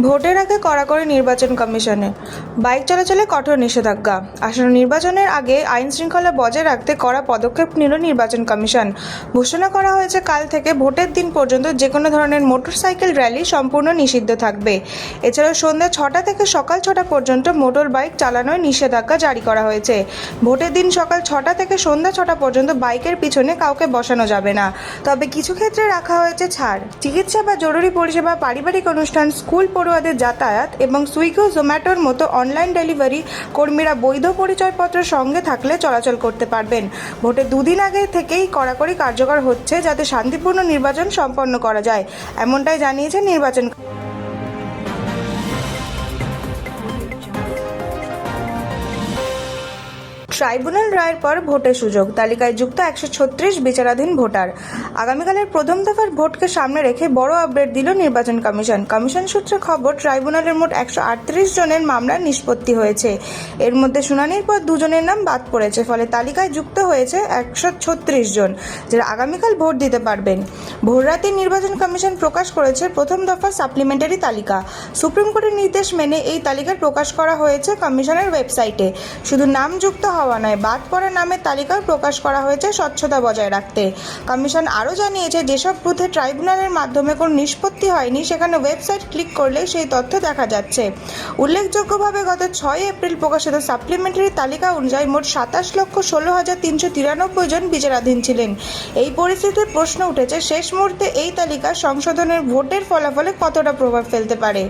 ভোটের আগে কড়াকড়ি নির্বাচন কমিশনের বাইক চলাচলে কঠোর নিষেধাজ্ঞা। আসন্ন নির্বাচনের আগে আইন শৃঙ্খলা বজায় রাখতে কড়া পদক্ষেপ নিল নির্বাচন কমিশন। ঘোষণা করা হয়েছে কাল থেকে ভোটের দিন পর্যন্ত যে কোনো ধরনের মোটরসাইকেল র্যালি সম্পূর্ণ নিষিদ্ধ থাকবে। এছাড়াও সন্ধ্যা 6টা থেকে সকাল 6টা পর্যন্ত মোটর বাইক চালানোর নিষেধাজ্ঞা জারি করা হয়েছে। ভোটের দিন সকাল 6টা থেকে সন্ধ্যা 6টা পর্যন্ত বাইকের পিছনে কাউকে বসানো যাবে না, তবে কিছু ক্ষেত্রে রাখা হয়েছে ছাড়। চিকিৎসা বা জরুরি পরিষেবা, পারিবারিক অনুষ্ঠান, স্কুল পড়ুয়াদের যাতায়াত এবং সুইগি, জোম্যাটোর মতো অনলাইন ডেলিভারি কর্মীরা বৈধ পরিচয়পত্র সঙ্গে থাকলে চলাচল করতে পারবেন। ভোটের দুদিন আগে থেকেই কড়াকড়ি কার্যকর হচ্ছে যাতে শান্তিপূর্ণ নির্বাচন সম্পন্ন করা যায়, এমনটাই জানিয়েছে নির্বাচন। ট্রাইব্যুনাল রায়ের পর ভোটের সুযোগ, তালিকায় যুক্ত 136 বিচারাধীন ভোটার। আগামীকালের প্রথম দফার ভোটকে সামনে রেখে বড় আপডেট দিল নির্বাচন কমিশন। কমিশন সূত্রে খবর, ট্রাইব্যুনালের মোট 138 জনের মামলার নিষ্পত্তি হয়েছে। এর মধ্যে শুনানির পর 2 জনের নাম বাদ পড়েছে, ফলে তালিকায় যুক্ত হয়েছে 136 জন, যারা আগামীকাল ভোট দিতে পারবেন। ভোররাতে নির্বাচন কমিশন প্রকাশ করেছে প্রথম দফার সাপ্লিমেন্টারি তালিকা। সুপ্রিম কোর্টের নির্দেশ মেনে এই তালিকা প্রকাশ করা হয়েছে কমিশনের ওয়েবসাইটে। শুধু নাম যুক্ত হওয়া নয়, বাদ পড়া নামের তালিকাও প্রকাশ করা হয়েছে স্বচ্ছতা বজায় রাখতে। কমিশন আরও জানিয়েছে, যেসব বুথে ট্রাইব্যুনালের মাধ্যমে কোনো নিষ্পত্তি হয়নি সেখানে ওয়েবসাইট ক্লিক করলে সেই তথ্য দেখা যাচ্ছে। উল্লেখযোগ্যভাবে গত 6 এপ্রিল প্রকাশিত সাপ্লিমেন্টারি তালিকা অনুযায়ী মোট 27,16,393 জন বিচারাধীন ছিলেন। এই পরিস্থিতিতে প্রশ্ন উঠেছে, শেষ মুহূর্তে এই তালিকা সংশোধনের ভোটের ফলাফলে কতটা প্রভাব ফেলতে পারে।